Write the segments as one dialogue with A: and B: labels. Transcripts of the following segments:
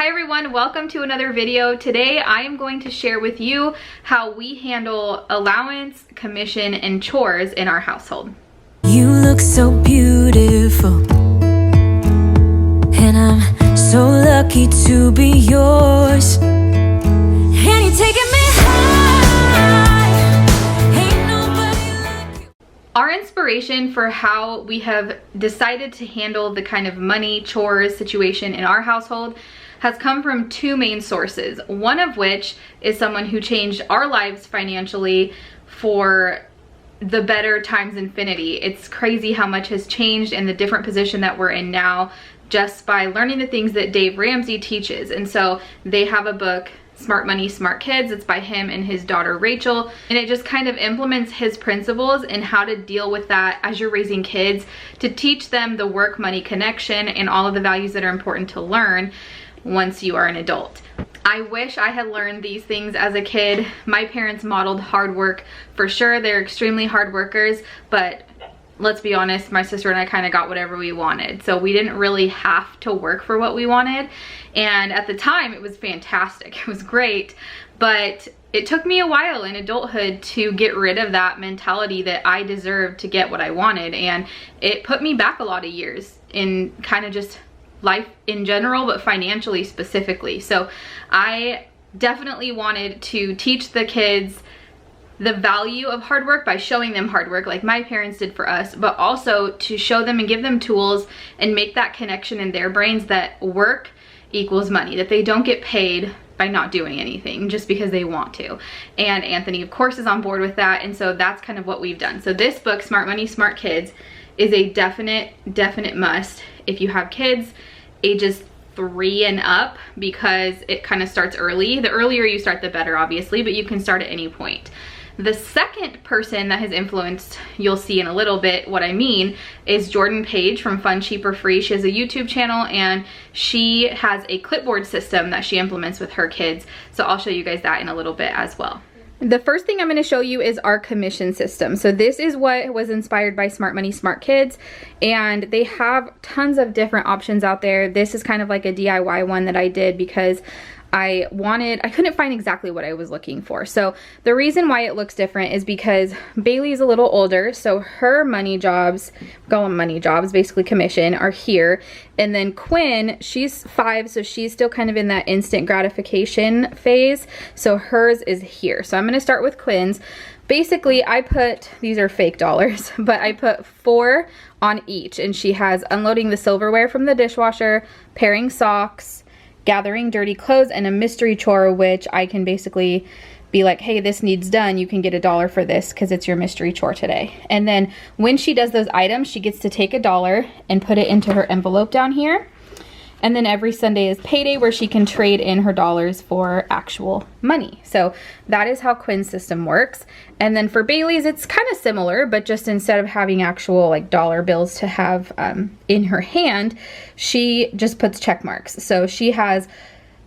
A: Hi everyone, welcome to another video. Today I am going to share with you how we handle allowance, commission, and chores in our household.
B: You look so beautiful, and I'm so lucky to be yours. And you're taking me high. Ain't nobody like you.
A: Our inspiration for how we have decided to handle the kind of money, chores situation in our household has come from two main sources. One of which is someone who changed our lives financially for the better times infinity. It's crazy how much has changed and the different position that we're in now just by learning the things that Dave Ramsey teaches. And so they have a book, Smart Money, Smart Kids. It's by him and his daughter Rachel, and it just kind of implements his principles and how to deal with that as you're raising kids, to teach them the work money connection and all of the values that are important to learn once you are an adult. I wish I had learned these things as a kid. My parents modeled hard work for sure. They're extremely hard workers, but let's be honest, my sister and I kind of got whatever we wanted. So we didn't really have to work for what we wanted. And at the time it was fantastic. It was great, but it took me a while in adulthood to get rid of that mentality that I deserved to get what I wanted. And it put me back a lot of years in kind of just life in general, but financially specifically. So I definitely wanted to teach the kids the value of hard work by showing them hard work like my parents did for us, but also to show them and give them tools and make that connection in their brains that work equals money, that they don't get paid by not doing anything just because they want to. And Anthony of course is on board with that, and so that's kind of what we've done. So this book, Smart Money, Smart Kids, is a definite must if you have kids ages 3 and up, because it kind of starts early. The earlier you start, the better, obviously, but you can start at any point. The second person that has influenced, you'll see in a little bit what I mean, is Jordan Page from Fun, Cheap, or Free. She has a YouTube channel and she has a clipboard system that she implements with her kids. So I'll show you guys that in a little bit as well. The first thing I'm going to show you is our commission system. So this is what was inspired by Smart Money, Smart Kids, and they have tons of different options out there. This is kind of like a DIY one that I did because I couldn't find exactly what I was looking for. So the reason why it looks different is because Bailey's a little older, so her money jobs, basically commission, are here. And then Quinn, she's 5, so she's still kind of in that instant gratification phase. So hers is here. So I'm gonna start with Quinn's. Basically, I put, these are fake dollars, but I put 4 on each. And she has unloading the silverware from the dishwasher, pairing socks, gathering dirty clothes, and a mystery chore, which I can basically be like, hey, this needs done, you can get $1 for this because it's your mystery chore today. And then when she does those items, she gets to take $1 and put it into her envelope down here. And then every Sunday is payday, where she can trade in her dollars for actual money. So that is how Quinn's system works. And then for Bailey's, it's kind of similar, but just instead of having actual like dollar bills to have in her hand, she just puts check marks. So she has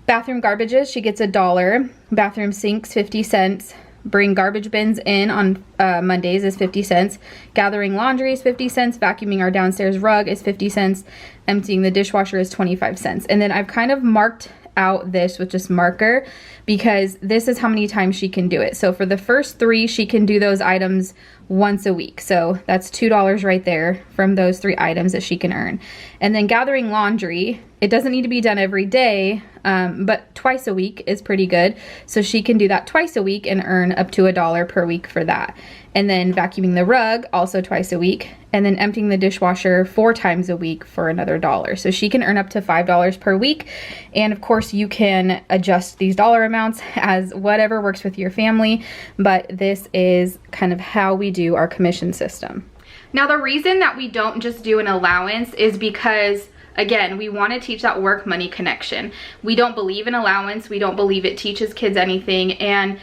A: bathroom garbages, she gets $1, bathroom sinks 50 cents, bring garbage bins in on Mondays is 50 cents, gathering laundry is 50 cents, vacuuming our downstairs rug is 50 cents, emptying the dishwasher is 25 cents. And then I've kind of marked out this with just marker because this is how many times she can do it. So for the first 3, she can do those items once a week. So that's $2 right there from those 3 items that she can earn. And then gathering laundry, it doesn't need to be done every day, but twice a week is pretty good. So she can do that twice a week and earn up to $1 per week for that. And then vacuuming the rug, also twice a week. And then emptying the dishwasher 4 times a week for another $1. So she can earn up to $5 per week. And of course you can adjust these dollar amounts as whatever works with your family, but this is kind of how we do our commission system. Now the reason that we don't just do an allowance is because, again, we want to teach that work money connection. We don't believe in allowance. We don't believe it teaches kids anything. And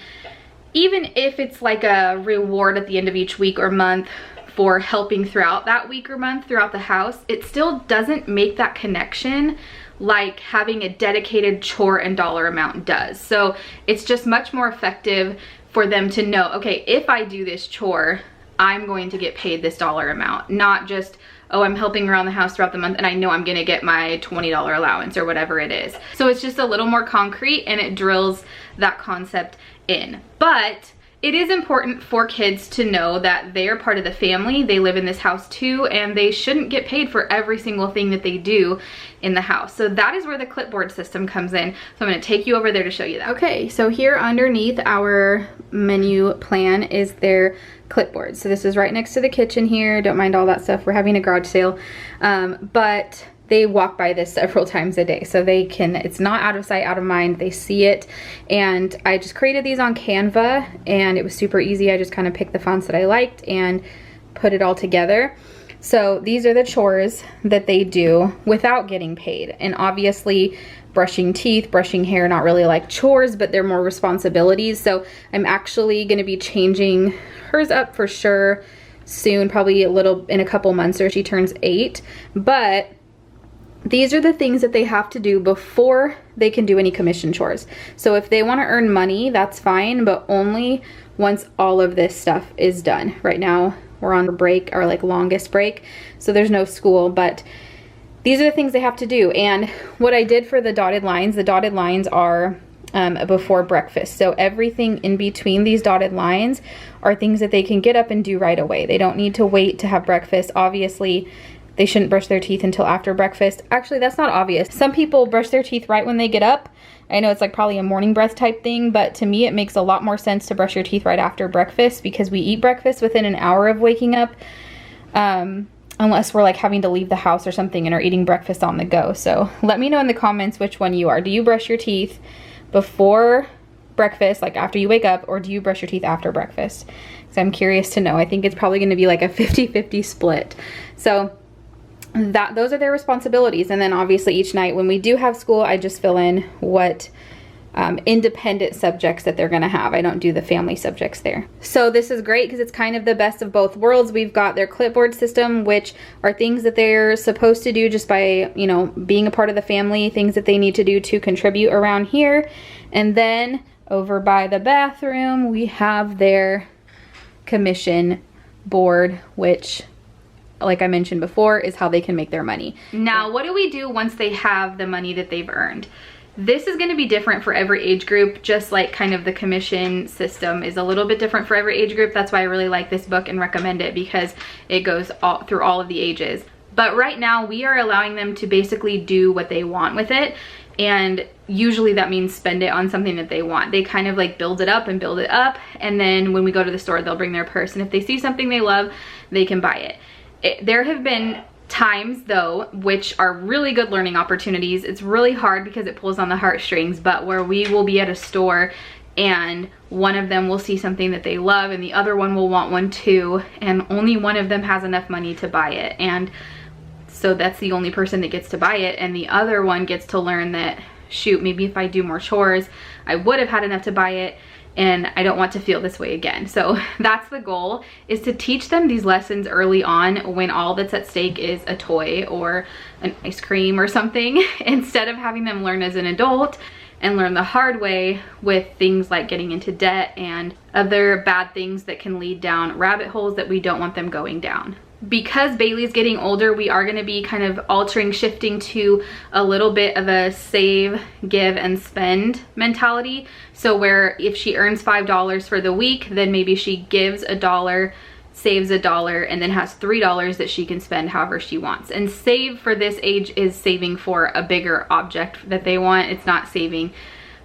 A: even if it's like a reward at the end of each week or month for helping throughout that week or month throughout the house, it still doesn't make that connection like having a dedicated chore and dollar amount does. So it's just much more effective for them to know, okay, if I do this chore, I'm going to get paid this dollar amount, not just, oh, I'm helping around the house throughout the month and I know I'm gonna get my $20 allowance or whatever it is. So it's just a little more concrete and it drills that concept in. But it is important for kids to know that they are part of the family. They live in this house too, and they shouldn't get paid for every single thing that they do in the house. So that is where the clipboard system comes in. So I'm gonna take you over there to show you that. Okay, so here underneath our menu plan is their clipboard. So this is right next to the kitchen here. Don't mind all that stuff. We're having a garage sale. But they walk by this several times a day, so they can, it's not out of sight, out of mind. They see it. And I just created these on Canva and it was super easy. I just kind of picked the fonts that I liked and put it all together. So these are the chores that they do without getting paid. And obviously brushing teeth, brushing hair, not really like chores, but they're more responsibilities. So I'm actually gonna be changing hers up for sure soon, probably in a couple months or she turns 8. But these are the things that they have to do before they can do any commission chores. So if they want to earn money, that's fine, but only once all of this stuff is done. Right now we're on break, our like longest break, so there's no school, but these are the things they have to do. And what I did for the dotted lines are before breakfast. So everything in between these dotted lines are things that they can get up and do right away. They don't need to wait to have breakfast. Obviously, they shouldn't brush their teeth until after breakfast. Actually, that's not obvious. Some people brush their teeth right when they get up. I know it's like probably a morning breath type thing, but to me it makes a lot more sense to brush your teeth right after breakfast because we eat breakfast within an hour of waking up. Unless we're like having to leave the house or something and are eating breakfast on the go. So let me know in the comments which one you are. Do you brush your teeth before breakfast, like after you wake up, or do you brush your teeth after breakfast? So I'm curious to know. I think it's probably gonna be like a 50-50 split. So those are their responsibilities. And then obviously each night when we do have school, I just fill in what independent subjects that they're gonna have. I don't do the family subjects there. So this is great because it's kind of the best of both worlds. We've got their clipboard system, which are things that they're supposed to do just by, you know, being a part of the family, things that they need to do to contribute around here. And then over by the bathroom, we have their commission board, which, like I mentioned before, is how they can make their money. Now, what do we do once they have the money that they've earned? This is going to be different for every age group, just like kind of the commission system is a little bit different for every age group. That's why I really like this book and recommend it, because it goes through all of the ages. But right now we are allowing them to basically do what they want with it. And usually that means spend it on something that they want. They kind of like build it up and build it up. And then when we go to the store, they'll bring their purse. And if they see something they love, they can buy it. There have been times though, which are really good learning opportunities. It's really hard because it pulls on the heartstrings, but where we will be at a store and one of them will see something that they love and the other one will want one too, and only one of them has enough money to buy it. And so that's the only person that gets to buy it, and the other one gets to learn that, shoot, maybe if I do more chores, I would have had enough to buy it, and I don't want to feel this way again. So that's the goal, is to teach them these lessons early on when all that's at stake is a toy or an ice cream or something, instead of having them learn as an adult and learn the hard way with things like getting into debt and other bad things that can lead down rabbit holes that we don't want them going down. Because Bailey's getting older, we are going to be kind of altering, shifting to a little bit of a save, give, and spend mentality. So where if she earns $5 for the week, then maybe she gives $1, saves $1, and then has $3 that she can spend however she wants. And save for this age is saving for a bigger object that they want. It's not saving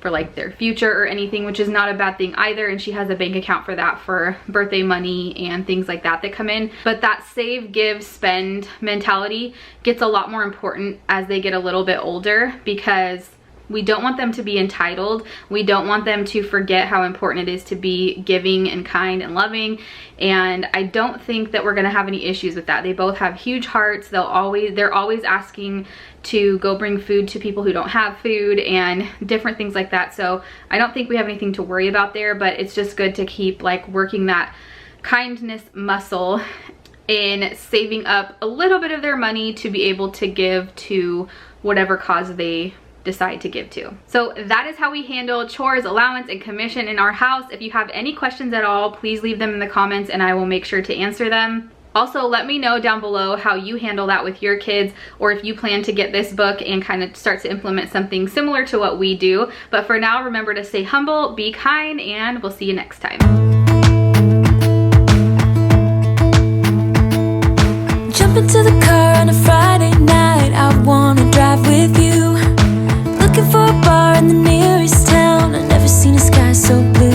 A: for like their future or anything, which is not a bad thing either. And she has a bank account for that, for birthday money and things like that that come in. But that save, give, spend mentality gets a lot more important as they get a little bit older, because we don't want them to be entitled. We don't want them to forget how important it is to be giving and kind and loving. And I don't think that we're gonna have any issues with that. They both have huge hearts. They're always asking to go bring food to people who don't have food and different things like that. So I don't think we have anything to worry about there, but it's just good to keep like working that kindness muscle in saving up a little bit of their money to be able to give to whatever cause they decide to give to. So that is how we handle chores, allowance, and commission in our house. If you have any questions at all, please leave them in the comments and I will make sure to answer them. Also, let me know down below how you handle that with your kids, or if you plan to get this book and kind of start to implement something similar to what we do. But for now, remember to stay humble, be kind, and we'll see you next time.
B: Jump into the car on a Friday night, I wanna drive with you. Looking for a bar in the nearest town, I've never seen a sky so blue.